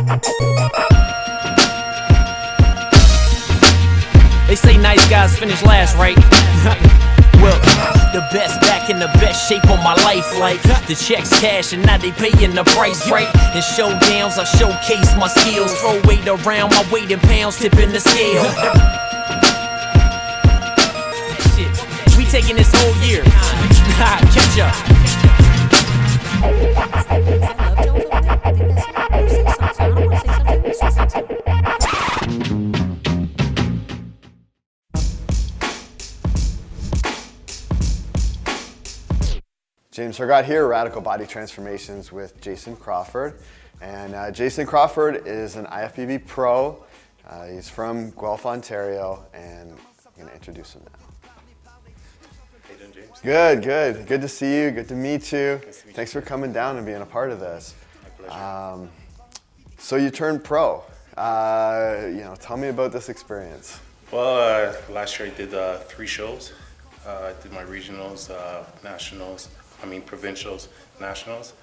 They say nice guys finish last, right? Well, the best back in the best shape of my life. Like the checks cash and now they paying the price right. In showdowns I showcase my skills. Throw weight around, my weight in pounds tipping the scale. Shit, we taking this whole year. Catch up. James Hergott here, Radical Body Transformations with Jason Crawford. And Jason Crawford is an IFBB Pro. He's from Guelph, Ontario, and I'm going to introduce him now. How you doing, James? Good, good. Good to see you. Good to meet you. Nice to meet Thanks you. for coming down and being a part of this. My pleasure. So you turned pro. Tell me about this experience. Well, last year I did 3 shows. I did my regionals, nationals, provincials, nationals,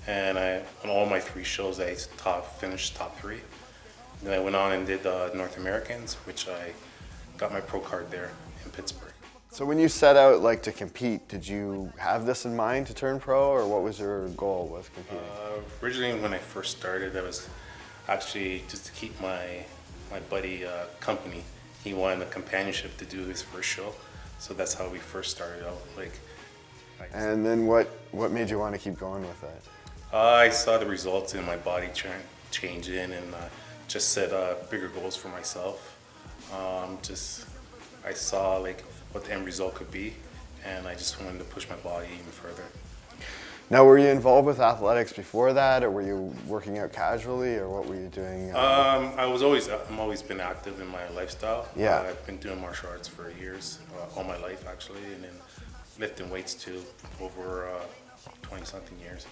and on all my 3 shows I finished top 3. Then I went on and did North Americans, which I got my pro card there in Pittsburgh. So when you set out to compete, did you have this in mind to turn pro, or what was your goal with competing? Originally, when I first started, I was actually just to keep my buddy company. He wanted a companionship to do his first show, so that's how we first started out. And then what made you want to keep going with it? I saw the results in my body changing, and just set bigger goals for myself. I saw what the end result could be, and I just wanted to push my body even further. Now, were you involved with athletics before that, or were you working out casually, or what were you doing? I'm always been active in my lifestyle. Yeah. I've been doing martial arts for years, all my life actually, and then lifting weights too, over 20-something years.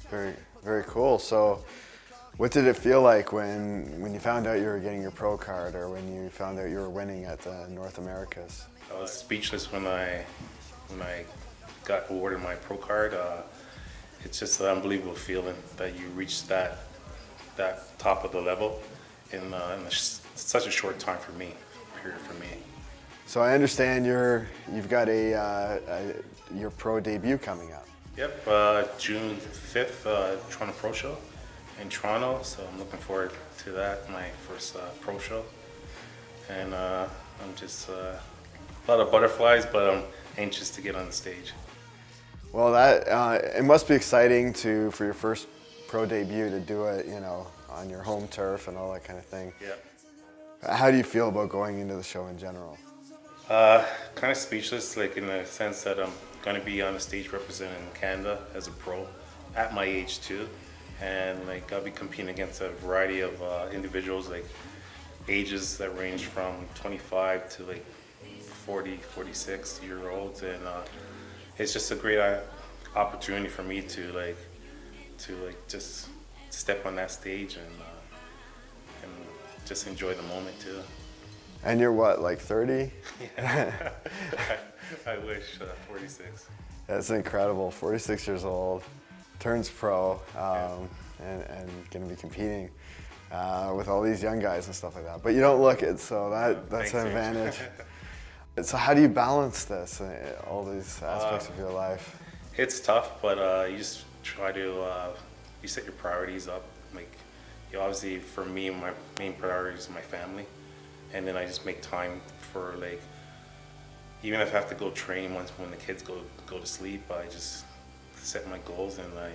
Very, very cool. So, what did it feel like when you found out you were getting your pro card, or when you found out you were winning at the North Americas? I was speechless when I got awarded my pro card. It's just an unbelievable feeling that you reach that top of the level in such a short time for me. So I understand you've got your pro debut coming up. Yep, June 5th, Toronto Pro Show in Toronto. So I'm looking forward to that, my first pro show. And I'm just a lot of butterflies, but I'm anxious to get on the stage. Well, it must be exciting for your first pro debut to do it, on your home turf and all that kind of thing. Yeah. How do you feel about going into the show in general? Kind of speechless, in the sense that I'm going to be on the stage representing Canada as a pro at my age too, and I'll be competing against a variety of individuals, ages that range from 25 to 40, 46-year-olds, and it's just a great opportunity for me to just step on that stage and just enjoy the moment too. And you're what, 30? Yeah. I wish, 46. That's incredible. 46 years old, turns pro, and going to be competing with all these young guys and stuff like that. But you don't look it, so that's an advantage. So how do you balance this, all these aspects of your life? It's tough, but you just try to, you set your priorities up. Obviously for me, my main priority is my family. And then I just make time for even if I have to go train when the kids go to sleep, I just set my goals and I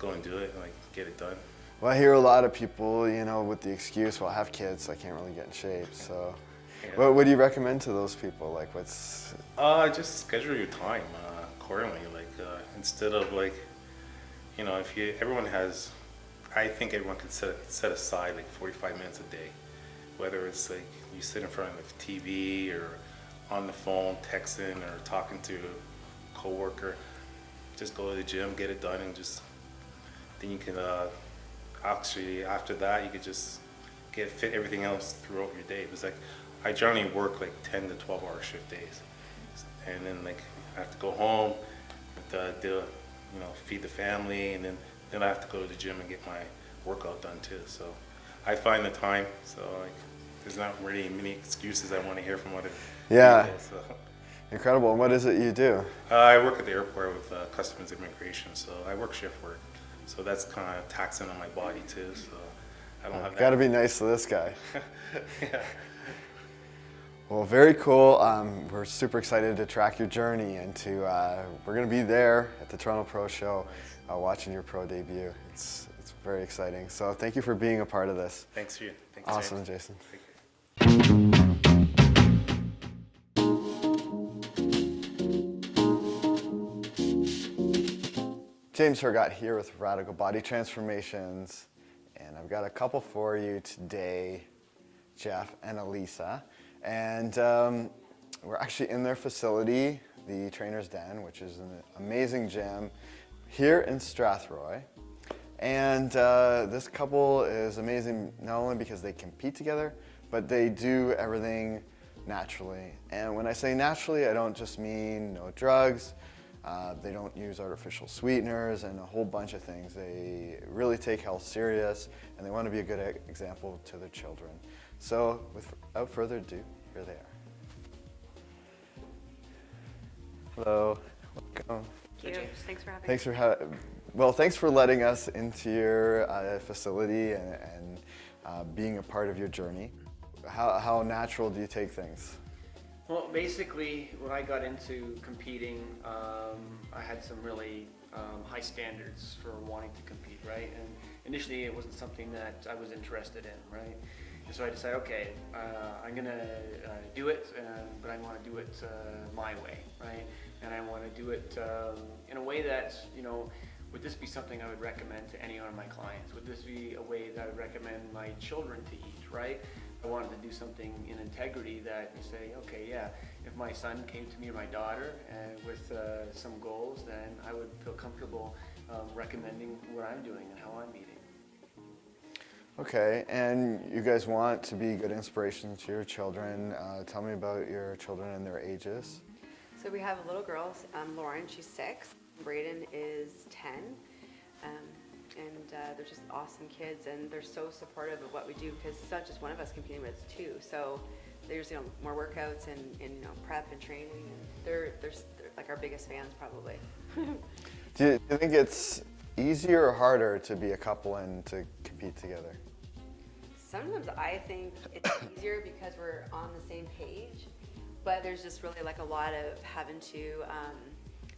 go and do it and get it done. Well, I hear a lot of people, with the excuse, well, I have kids, so I can't really get in shape. So, yeah. What do you recommend to those people? What's? Just schedule your time accordingly. Instead of everyone has, I think everyone can set aside 45 minutes a day. Whether it's you sit in front of TV or on the phone texting or talking to a coworker, just go to the gym, get it done, and then you can actually after that you could just fit everything else throughout your day. Because I generally work 10 to 12 hour shift days, and then I have to go home, feed the family, and then I have to go to the gym and get my workout done too. So I find the time. So like, there's not really many excuses I want to hear from other people. So. Incredible. And what is it you do? I work at the airport with customs immigration, so I work shift work. So that's kind of taxing on my body too. So I don't have that. Got to be nice to this guy. Yeah. Well, very cool. We're super excited to track your journey, and we're going to be there at the Toronto Pro Show, watching your pro debut. It's very exciting. So thank you for being a part of this. Thanks, you. Thanks, awesome, Jason. Thank you. James Hergott here with Radical Body Transformations, and I've got a couple for you today, Jeff and Alisa. And we're actually in their facility, the Trainer's Den, which is an amazing gym here in Strathroy. And this couple is amazing not only because they compete together, but they do everything naturally. And when I say naturally, I don't just mean no drugs. They don't use artificial sweeteners and a whole bunch of things. They really take health serious, and they want to be a good example to their children. So without further ado, here they are. Hello, welcome. Thank you. Thanks for having me. Thanks for letting us into your facility and being a part of your journey. How natural do you take things? Well, basically, when I got into competing, I had some really high standards for wanting to compete, right? And initially, it wasn't something that I was interested in, right? And so I decided, okay, I'm gonna do it, but I want to do it my way, right? And I want to do it in a way that, you know, would this be something I would recommend to any one of my clients? Would this be a way that I would recommend my children to eat, right? I wanted to do something in integrity that you say, okay, yeah, if my son came to me or my daughter with some goals, then I would feel comfortable recommending what I'm doing and how I'm eating. Okay, and you guys want to be good inspiration to your children. Tell me about your children and their ages. So we have a little girl, Lauren, she's 6. Braden is 10. And they're just awesome kids, and they're so supportive of what we do, because it's not just one of us competing, but it's two. So there's, you know, more workouts and you know, prep and training, and they're like our biggest fans probably. Do you think it's easier or harder to be a couple and to compete together? Sometimes I think it's easier because we're on the same page, but there's just really like a lot of having to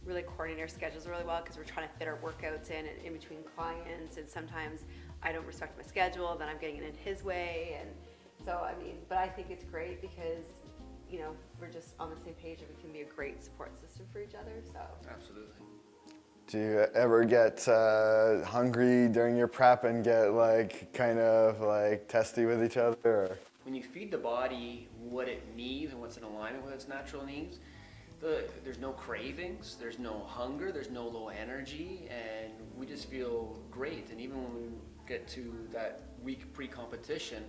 really coordinate our schedules really well, because we're trying to fit our workouts in between clients, and sometimes I don't respect my schedule, then I'm getting it in his way, and so I mean, but I think it's great because, you know, we're just on the same page and we can be a great support system for each other. So Absolutely. Do you ever get hungry during your prep and get like kind of like testy with each other? Or? When you feed the body what it needs and what's in alignment with its natural needs, there's no cravings, there's no hunger, there's no low energy, and we just feel great. And even when we get to that week pre-competition,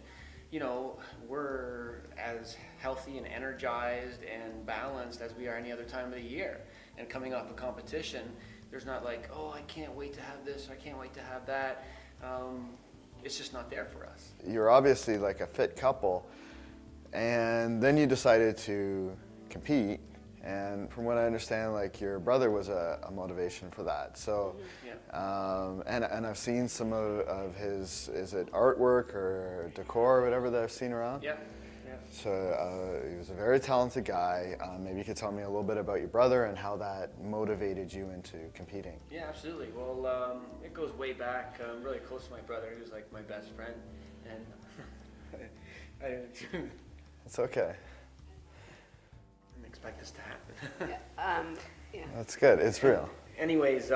you know, we're as healthy and energized and balanced as we are any other time of the year. And coming off a competition, there's not like, oh, I can't wait to have this, I can't wait to have that. It's just not there for us. You're obviously like a fit couple, and then you decided to compete. And from what I understand, like your brother was a motivation for that. So, and I've seen some of his, is it artwork or decor or whatever that I've seen around? Yeah. So he was a very talented guy. Maybe you could tell me a little bit about your brother and how that motivated you into competing. Yeah, absolutely. Well, it goes way back. I'm really close to my brother. He was like my best friend. And It's okay. expect this to happen. yeah. That's good. It's real. Anyways,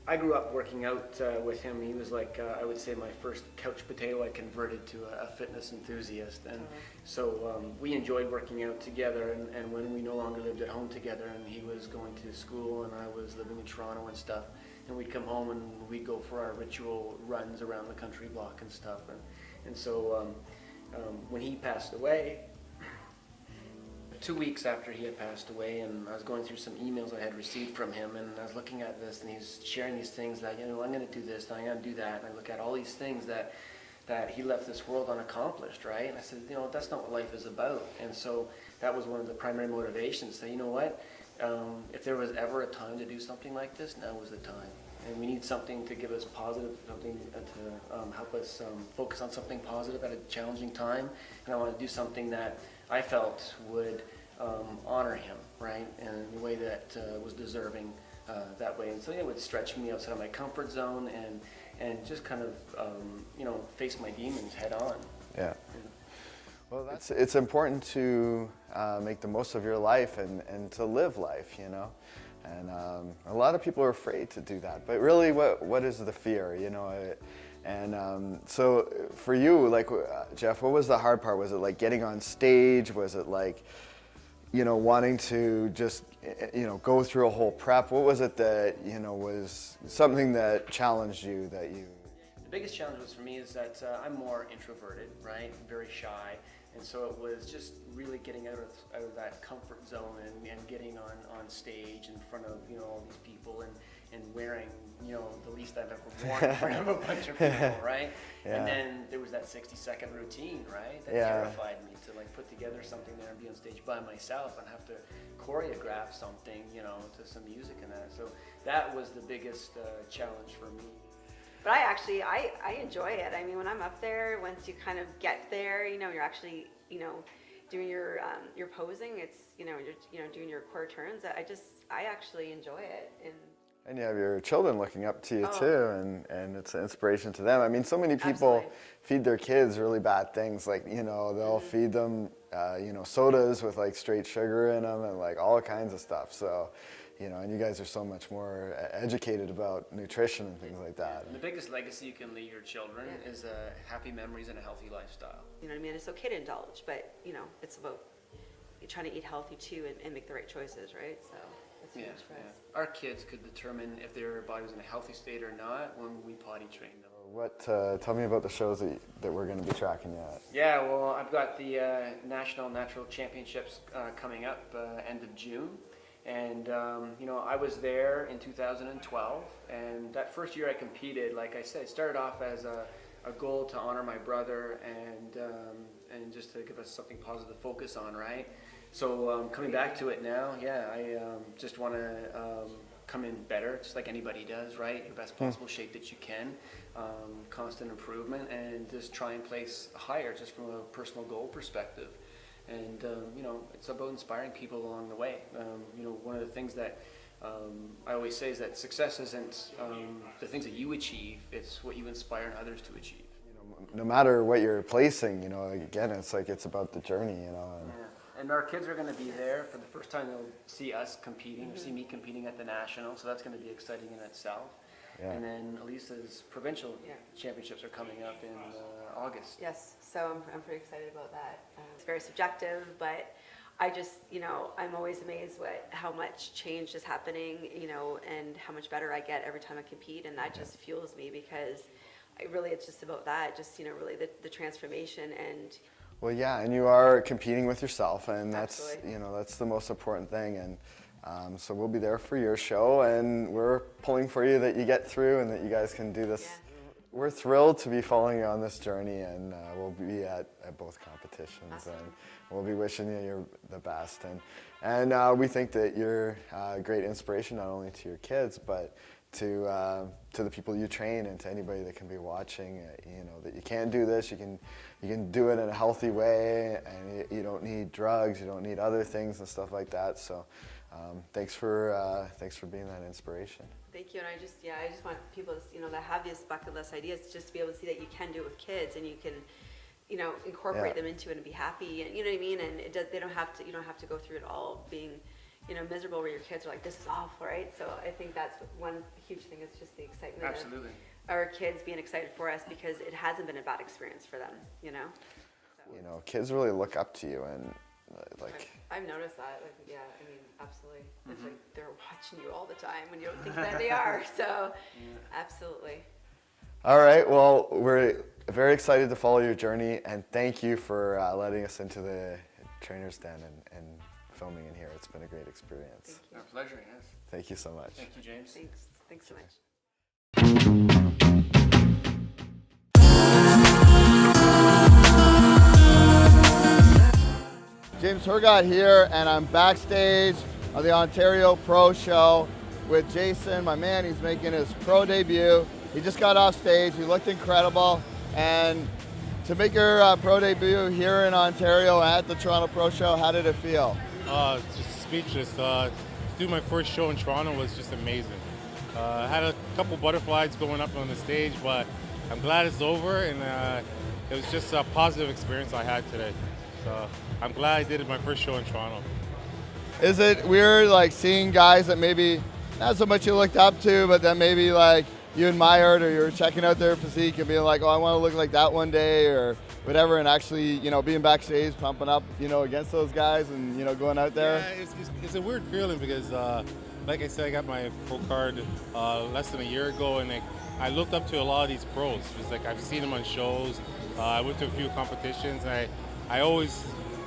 I grew up working out with him. He was like, I would say, my first couch potato I converted to a fitness enthusiast. And so we enjoyed working out together. And when we no longer lived at home together, and he was going to school and I was living in Toronto and stuff, and we'd come home and we'd go for our ritual runs around the country block and stuff. And so when he passed away, 2 weeks after he had passed away, and I was going through some emails I had received from him, and I was looking at this, and he's sharing these things that, I'm going to do this, and I'm going to do that, and I look at all these things that he left this world unaccomplished, right? And I said, that's not what life is about. And so that was one of the primary motivations. Say, you know what? If there was ever a time to do something like this, now was the time. And we need something to give us positive, something to help us focus on something positive at a challenging time. And I want to do something that I felt would honor him, right? And in a way that was deserving that way. And so it would stretch me outside of my comfort zone and just kind of, face my demons head on. Yeah. Well, it's important to make the most of your life and to live life, And a lot of people are afraid to do that. But really, what is the fear, So for you, like, Jeff, what was the hard part? Was it like getting on stage? Was it like, wanting to just, go through a whole prep? What was it that, was something that challenged you that you... The biggest challenge was for me is that I'm more introverted, right? Very shy. And so it was just really getting out of that comfort zone and getting on stage in front of, all these people and wearing, the least I've ever worn in front of a bunch of people, right? Yeah. And then there was that 60-second routine, right? That Yeah. terrified me to like put together something there and be on stage by myself and have to choreograph something, to some music and that. So that was the biggest challenge for me. But I enjoy it. I mean, when I'm up there, once you kind of get there, you're actually, doing your posing. It's, you're doing your core turns. I actually enjoy it. And you have your children looking up to you Oh. too, and it's an inspiration to them. I mean, so many people Absolutely. feed their kids really bad things, like, they'll feed them, sodas with like straight sugar in them and like all kinds of stuff. So, and you guys are so much more educated about nutrition and things like that. And the biggest legacy you can leave your children is happy memories and a healthy lifestyle. You know what I mean? It's okay to indulge, but, it's about you trying to eat healthy too and make the right choices, right? So it's huge for us. Our kids could determine if their body was in a healthy state or not when we potty trained them. Tell me about the shows that we're going to be tracking you at. Yeah, well, I've got the National Natural Championships coming up end of June. And, I was there in 2012, and that first year I competed, like I said, it started off as a goal to honor my brother and just to give us something positive to focus on, right? So coming back to it now, I just want to come in better, just like anybody does, right? Your best possible shape that you can, constant improvement, and just try and place higher just from a personal goal perspective. And, it's about inspiring people along the way. One of the things that I always say is that success isn't the things that you achieve, it's what you inspire others to achieve. No matter what you're placing, again, it's about the journey, And our kids are going to be there for the first time. They'll see us competing, or see me competing at the national, so that's going to be exciting in itself. Yeah. And then Alissa's provincial championships are coming up in August. Yes, so I'm pretty excited about that. It's very subjective, but I just, I'm always amazed how much change is happening, and how much better I get every time I compete, and that just fuels me because it's just about that, just, really the transformation and... Well, yeah, and you are competing with yourself, and that's, Absolutely. that's the most important thing. And so we'll be there for your show, and we're pulling for you that you get through and that you guys can do this. Yeah. We're thrilled to be following you on this journey, and we'll be at both competitions. Awesome. And we'll be wishing you the best. And we think that you're a great inspiration, not only to your kids, but to the people you train and to anybody that can be watching. That you can do this. You can do it in a healthy way, and you don't need drugs. You don't need other things and stuff like that. So thanks for being that inspiration. Thank you, and I just want people to, that have these bucket list ideas, just to be able to see that you can do it with kids, and you can, incorporate them into it and be happy, and you know what I mean. And you don't have to go through it all being, miserable where your kids are like, this is awful, right? So I think that's one huge thing. Is just the excitement. Absolutely. Of our kids being excited for us because it hasn't been a bad experience for them, So. Kids really look up to you, and I've noticed that. Absolutely. It's like they're watching you all the time when you don't think that they are. So, absolutely. All right. Well, we're very excited to follow your journey, and thank you for letting us into the trainer's den and filming in here. It's been a great experience. Our pleasure, yes. Thank you so much. Thank you, James. Thanks so much. James Hergott here, and I'm backstage on the Ontario Pro Show with Jason, my man. He's making his pro debut. He just got off stage. He looked incredible. And to make your pro debut here in Ontario at the Toronto Pro Show, how did it feel? Just speechless. To do my first show in Toronto was just amazing. I had a couple butterflies going up on the stage, but I'm glad it's over, and it was just a positive experience I had today. So I'm glad I did my first show in Toronto. Is it weird, like, seeing guys that maybe not so much you looked up to, but then maybe like you admired, or you were checking out their physique and being like, oh, I want to look like that one day, or whatever, and actually, being backstage, pumping up, against those guys, and going out there? Yeah, it's a weird feeling because, like I said, I got my pro card less than a year ago, and I looked up to a lot of these pros. It's like I've seen them on shows. I went to a few competitions, and I always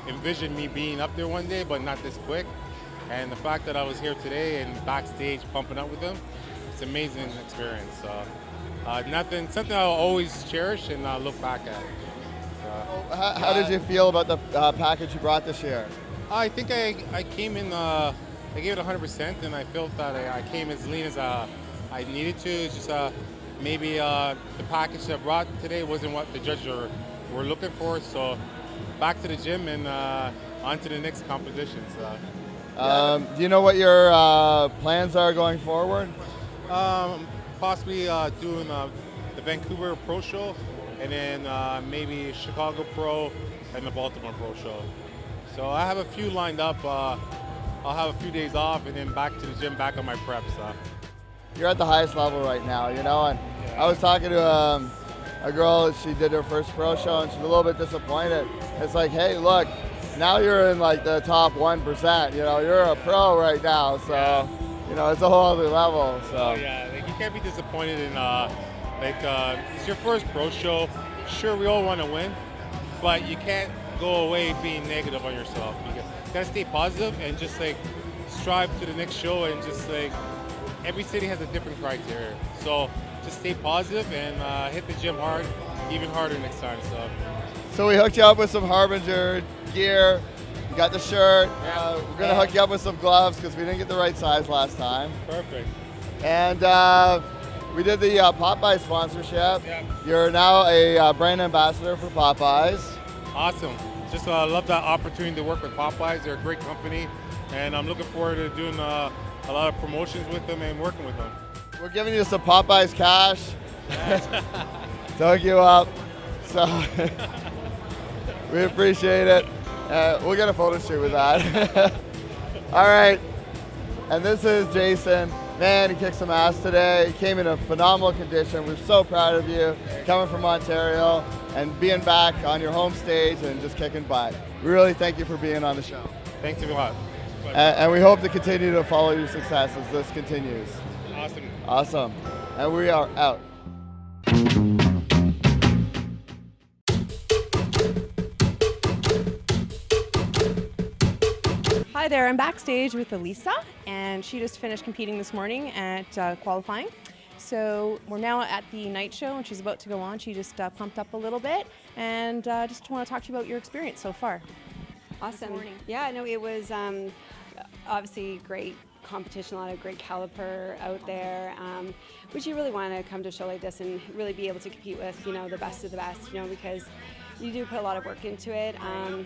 envisioned me being up there one day, but not this quick. And the fact that I was here today and backstage pumping up with them, it's an amazing experience. Something I'll always cherish and look back at. How did you feel about the package you brought this year? I think I came in, I gave it 100%, and I felt that I came as lean as I needed to. It's just maybe the package that I brought today wasn't what the judges were looking for. So back to the gym and on to the next competition. Do you know what your plans are going forward? Possibly doing the Vancouver Pro Show, and then maybe Chicago Pro and the Baltimore Pro Show. So I have a few lined up. I'll have a few days off, and then back to the gym, back on my preps. You're at the highest level right now, and I was talking to a girl. She did her first pro show, and she's a little bit disappointed. It's like, hey, look, now you're in like the top 1%. You're a pro right now, so it's a whole other level. So like, you can't be disappointed in it's your first pro show. Sure, we all want to win, but you can't go away being negative on yourself. You gotta stay positive and just like strive to the next show, and just like every city has a different criteria. So just stay positive and hit the gym hard, even harder next time. So we hooked you up with some Harbinger gear. You got the shirt. We're gonna hook you up with some gloves because we didn't get the right size last time. Perfect. And we did the Popeyes sponsorship. Yeah. You're now a brand ambassador for Popeyes. Awesome. Just love that opportunity to work with Popeyes. They're a great company, and I'm looking forward to doing a lot of promotions with them and working with them. We're giving you some Popeyes cash to hook you up. So we appreciate it. We'll get a photo shoot with that. All right. And this is Jason. Man, he kicked some ass today. He came in a phenomenal condition. We're so proud of you coming from Ontario and being back on your home stage and just kicking butt. We really thank you for being on the show. Thanks a lot. And we hope to continue to follow your success as this continues. Awesome. Awesome. And we are out. Hi there, I'm backstage with Alisa, and she just finished competing this morning at qualifying. So we're now at the night show, and she's about to go on. She just pumped up a little bit, and just want to talk to you about your experience so far. Awesome. Yeah, no, it was obviously great competition, a lot of great caliber out there, which you really want to come to a show like this and really be able to compete with, the best of the best, because you do put a lot of work into it. Of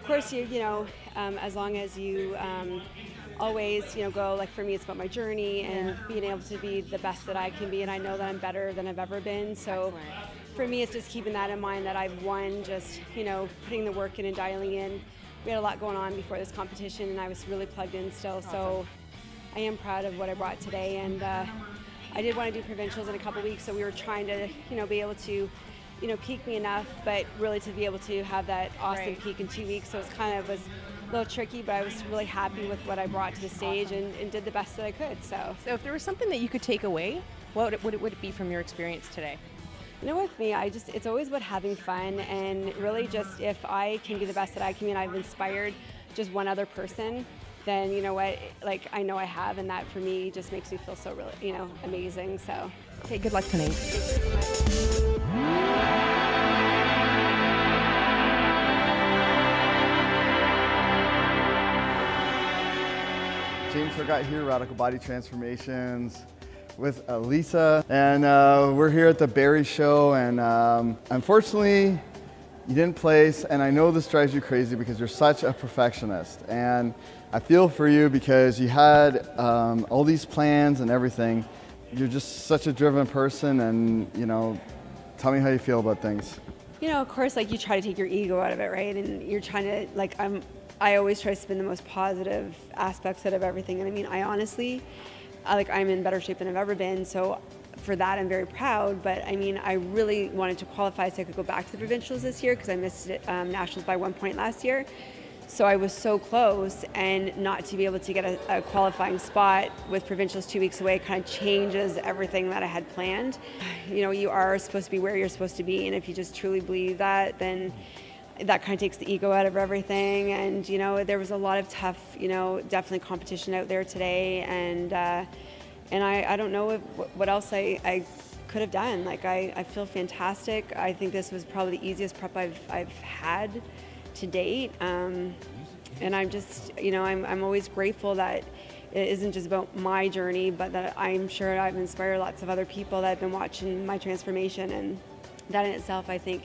course, as long as you always, go, like for me, it's about my journey and being able to be the best that I can be, and I know that I'm better than I've ever been. So for me, it's just keeping that in mind, that I've won, just, putting the work in and dialing in. We had a lot going on before this competition, and I was really plugged in still. Awesome. So I am proud of what I brought today, and I did want to do provincials in a couple weeks, so we were trying to, be able to, peak me enough, but really to be able to have that awesome peak in 2 weeks. So it's kind of was a little tricky, but I was really happy with what I brought to the stage, and did the best that I could. So if there was something that you could take away, what would it be from your experience today? With me, it's always about having fun, and really just if I can be the best that I can be, and I've inspired just one other person, then you know what, like I know I have, and that for me just makes me feel so really, you know, amazing. So, Okay, good luck tonight. James Hergott here, Radical Body Transformations with Alissa, and we're here at the Barrie show, and unfortunately you didn't place, and I know this drives you crazy because you're such a perfectionist, and I feel for you because you had all these plans and everything. You're just such a driven person, and you know, tell me how you feel about things. you know, of course, like you try to take your ego out of it, right? And you're trying to, like, I always try to spin the most positive aspects out of everything. And I mean, I honestly, I'm in better shape than I've ever been. So for that, I'm very proud. But I mean, I really wanted to qualify so I could go back to the provincials this year because I missed it, nationals by 1 point last year. So I was so close, and not to be able to get a qualifying spot with provincials 2 weeks away kind of changes everything that I had planned. You know, you are supposed to be where you're supposed to be, and if you just truly believe that, then that kind of takes the ego out of everything. And, you know, there was a lot of tough, you know, definitely competition out there today, and I don't know what else I could have done. Like, I feel fantastic. I think this was probably the easiest prep I've had to date, and I'm just, you know, I'm always grateful that it isn't just about my journey, but that I'm sure I've inspired lots of other people that have been watching my transformation, and that in itself, I think,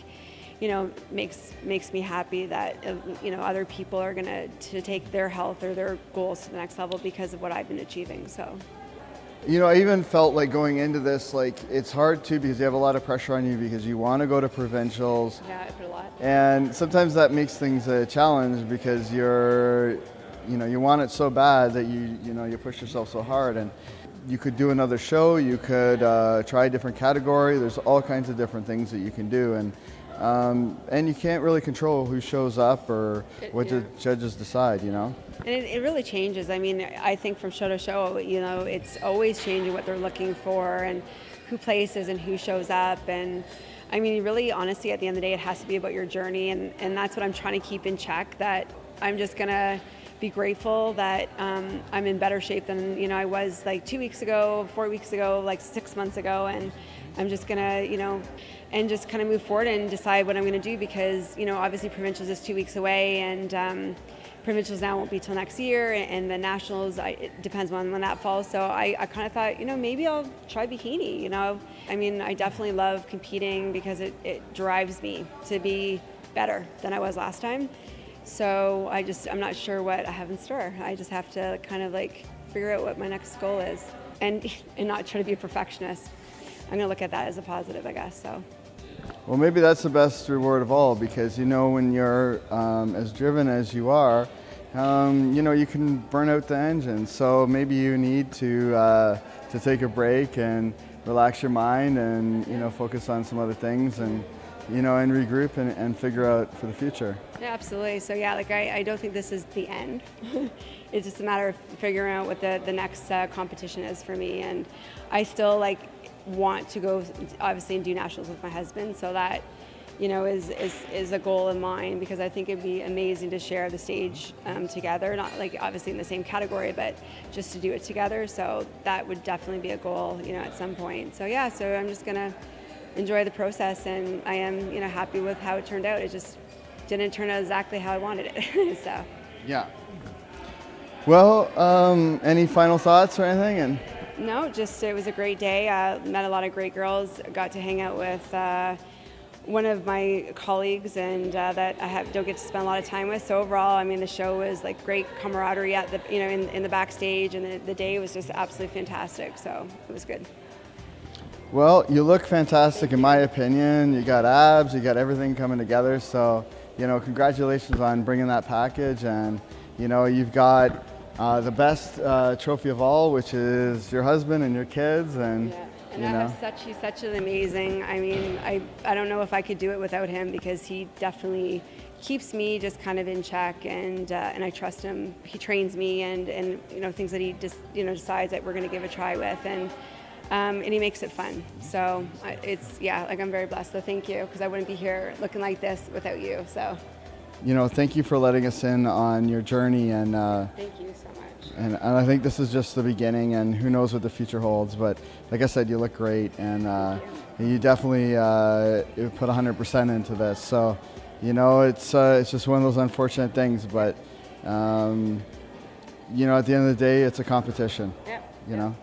you know, makes me happy that, you know, other people are gonna to take their health or their goals to the next level because of what I've been achieving. So. You know, I even felt like going into this, like, it's hard too because you have a lot of pressure on you because you want to go to provincials. Yeah, I put a lot. And sometimes that makes things a challenge because you want it so bad that you push yourself so hard. And you could do another show, you could try a different category. There's all kinds of different things that you can do. And you can't really control who shows up or what the judges decide, you know? And it really changes. I mean, I think from show to show, you know, it's always changing what they're looking for and who places and who shows up. And I mean, really, honestly, at the end of the day, it has to be about your journey. And that's what I'm trying to keep in check, that I'm just going to be grateful that I'm in better shape than, you know, I was like 2 weeks ago, 4 weeks ago, like 6 months ago. And I'm just going to, you know, and just kind of move forward and decide what I'm going to do because, you know, obviously provincials is 2 weeks away, and provincials now won't be till next year, and the nationals, it depends on when that falls. So I kind of thought, you know, maybe I'll try bikini, you know. I mean, I definitely love competing because it drives me to be better than I was last time. So I'm not sure what I have in store. I just have to kind of like figure out what my next goal is and not try to be a perfectionist. I'm gonna look at that as a positive, I guess, so. Well, maybe that's the best reward of all because, you know, when you're as driven as you are, you know, you can burn out the engine. So maybe you need to take a break and relax your mind and, you know, focus on some other things and, you know, and regroup and figure out for the future. Yeah, absolutely. So yeah, like I don't think this is the end. It's just a matter of figuring out what the next competition is for me. And I still want to go obviously and do nationals with my husband, so that, you know, is a goal of mine because I think it'd be amazing to share the stage together, not like obviously in the same category, but just to do it together. So that would definitely be a goal, you know, at some point. So yeah, so I'm just gonna enjoy the process, and I am, you know, happy with how it turned out. It just didn't turn out exactly how I wanted it. So yeah. Well, any final thoughts or anything? And no, just it was a great day. Met a lot of great girls. Got to hang out with one of my colleagues, and that I don't get to spend a lot of time with. So overall, I mean, the show was like great camaraderie at the, you know, in the backstage, and the day was just absolutely fantastic. So it was good. Well, you look fantastic in my opinion. You got abs, you got everything coming together. So, you know, congratulations on bringing that package, and you know, you've got the best trophy of all, which is your husband and your kids, and yeah. And he's such an amazing. I mean, I don't know if I could do it without him because he definitely keeps me just kind of in check, and I trust him. He trains me, and you know, things that he just, you know, decides that we're going to give a try with, and he makes it fun. So I'm very blessed. So thank you, because I wouldn't be here looking like this without you. So. thank you for letting us in on your journey, and Thank you so much. and I think this is just the beginning, and who knows what the future holds. But like I said, you look great, and you definitely you put 100% into this. So, it's just one of those unfortunate things, but at the end of the day, it's a competition. Yeah.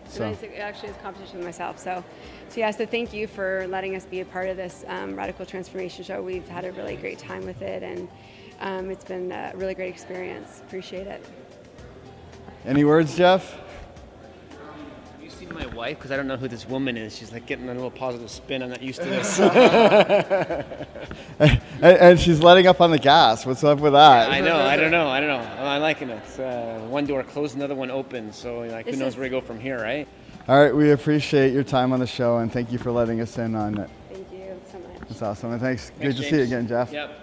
So It actually is a competition with myself. So thank you for letting us be a part of this Radical Transformation show. We've had a really great time with it, and it's been a really great experience. Appreciate it. Any words, Jeff? Have you seen my wife? Because I don't know who this woman is. She's like getting a little positive spin. I'm not used to this. and she's letting up on the gas. What's up with that? I know. I don't know. I'm liking it. One door closed, another one open. So who knows where we go from here, right? All right, we appreciate your time on the show, and thank you for letting us in on it. Thank you so much. That's awesome, and thanks. Good to James. see you again, Jeff. Yep.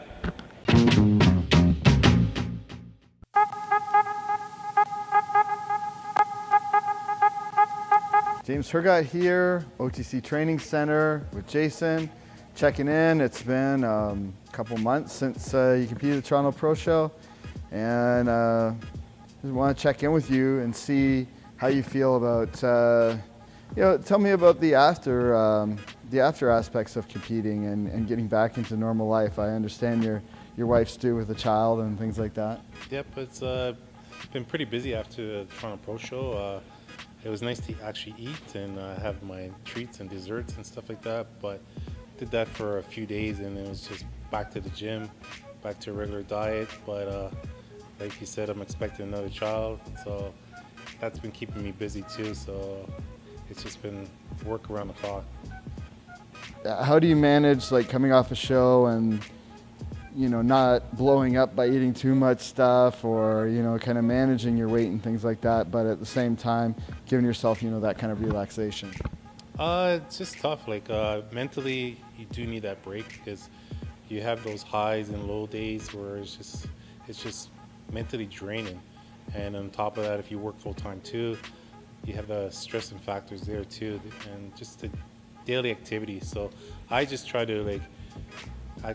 James Hergott here, OTC Training Center with Jason, checking in. It's been a couple months since you competed at the Toronto Pro Show, and just want to check in with you and see how you feel about, tell me about the after aspects of competing and getting back into normal life. I understand your wife's due with a child and things like that. Yep, it's been pretty busy after the Toronto Pro Show. It was nice to actually eat and have my treats and desserts and stuff like that, but did that for a few days and it was just back to the gym, back to a regular diet. But like you said, I'm expecting another child, so that's been keeping me busy too. So it's just been work around the clock. How do you manage coming off a show and not blowing up by eating too much stuff, or kind of managing your weight and things like that, but at the same time giving yourself that kind of relaxation? It's just tough. Mentally, you do need that break because you have those highs and low days where it's just mentally draining. And on top of that, if you work full time too, you have the stress and factors there too, and just the daily activity. So I just try to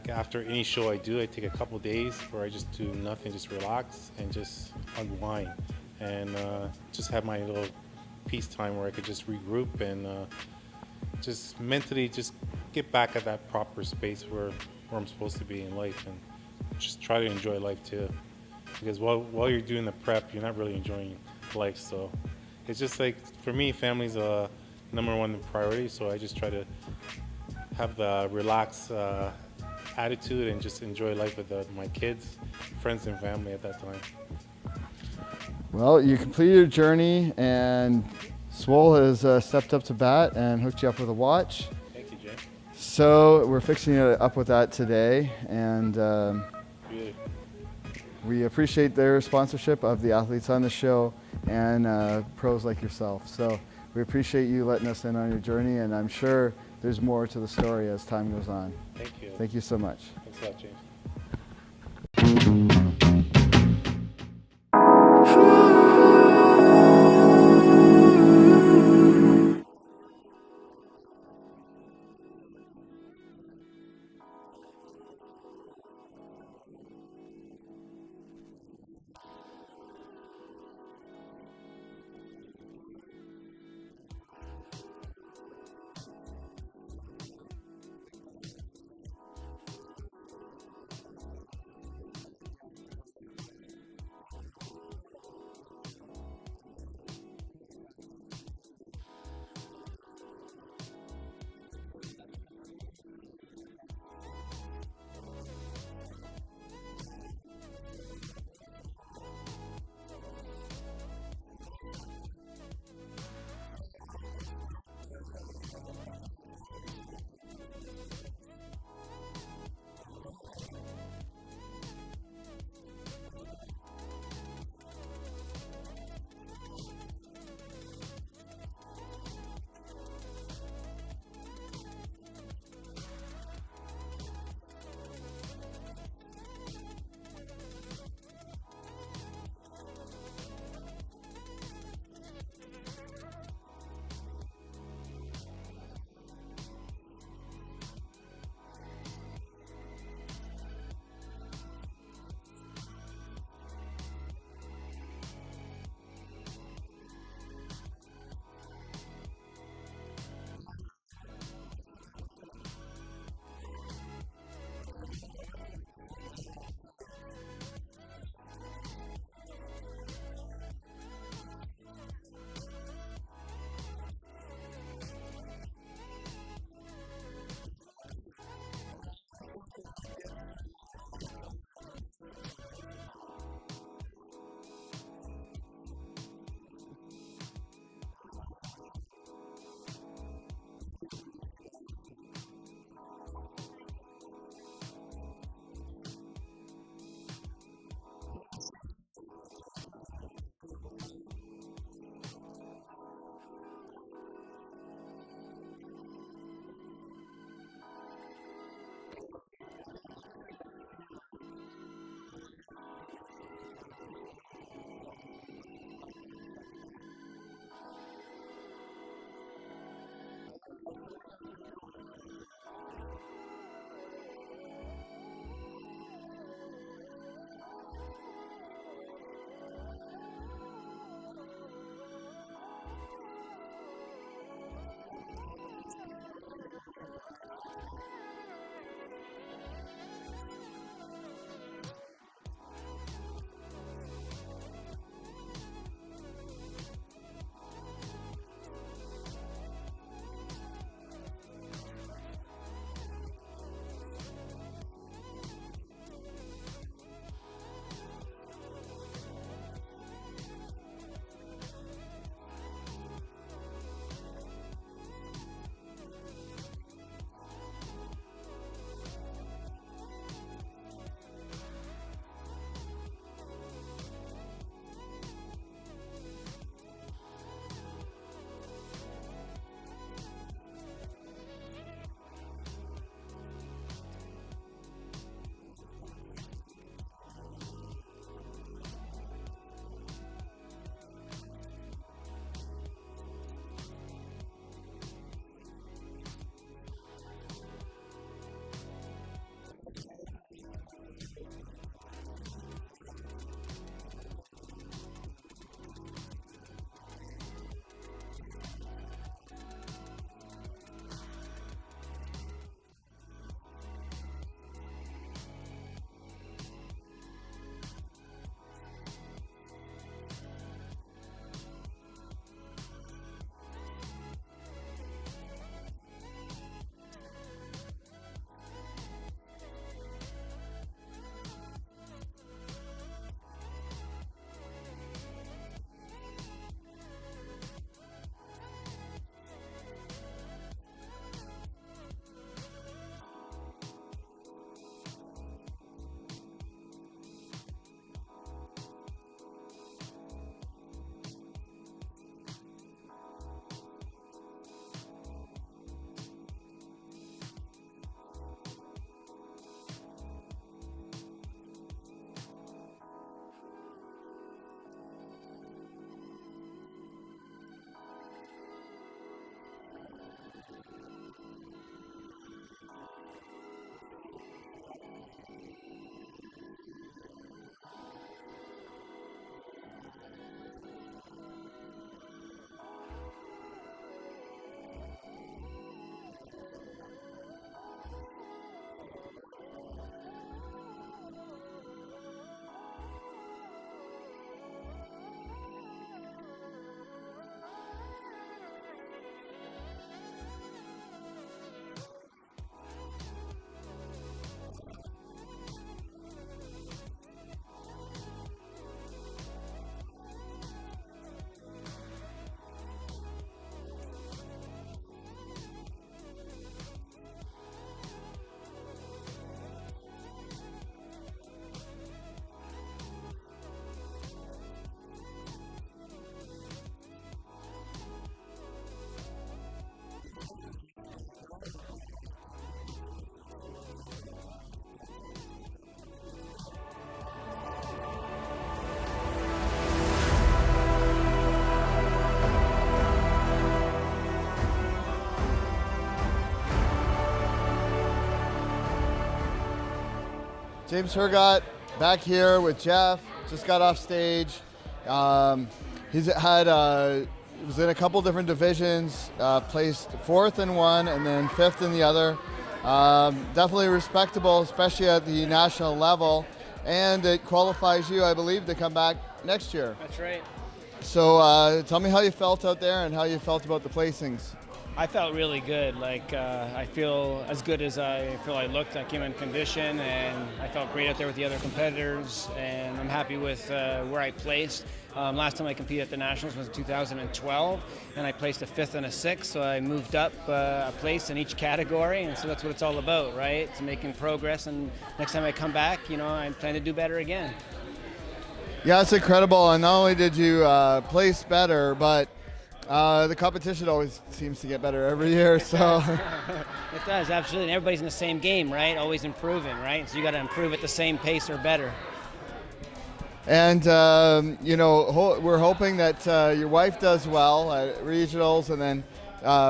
after any show I do, I take a couple days where I just do nothing, just relax and just unwind, and just have my little peace time where I could just regroup and just mentally just get back at that proper space where I'm supposed to be in life, and just try to enjoy life too. Because while you're doing the prep, you're not really enjoying life. So it's just for me, family's a number one priority. So I just try to have the relaxed attitude and just enjoy life with my kids, friends, and family at that time. Well, you completed your journey, and Swole has stepped up to bat and hooked you up with a watch. Thank you, Jay. So we're fixing it up with that today, and we appreciate their sponsorship of the athletes on the show and pros like yourself. So we appreciate you letting us in on your journey, and I'm sure there's more to the story as time goes on. Thank you. Thank you so much. Thanks a lot, James. James Hergott back here with Jeff. Just got off stage. He's had was in a couple different divisions. Placed 4th in one and then 5th in the other. Definitely respectable, especially at the national level. And it qualifies you, I believe, to come back next year. That's right. So tell me how you felt out there and how you felt about the placings. I felt really good. I feel as good as I feel I looked. I came in condition, and I felt great out there with the other competitors, and I'm happy with where I placed. Last time I competed at the Nationals was in 2012, and I placed a 5th and a 6th, so I moved up a place in each category, and so that's what it's all about, right? It's making progress, and next time I come back, I plan to do better again. Yeah, it's incredible, and not only did you place better, but the competition always seems to get better every year, so. It does, absolutely. And everybody's in the same game, right? Always improving, right? So you got to improve at the same pace or better. And, we're hoping that your wife does well at regionals and then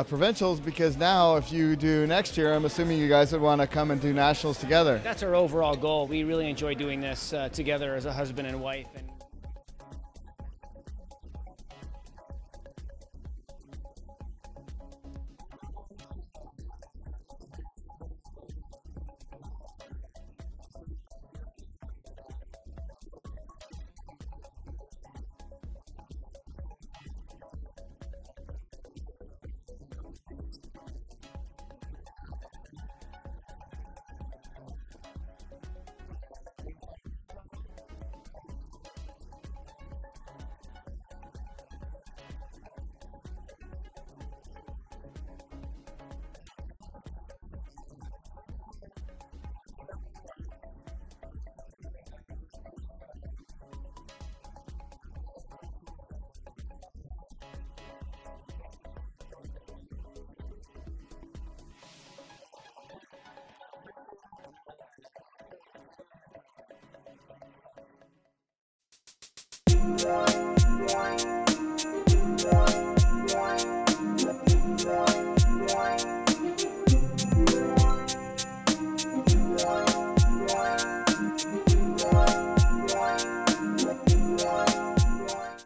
provincials, because now if you do next year, I'm assuming you guys would want to come and do nationals together. That's our overall goal. We really enjoy doing this together as a husband and wife. And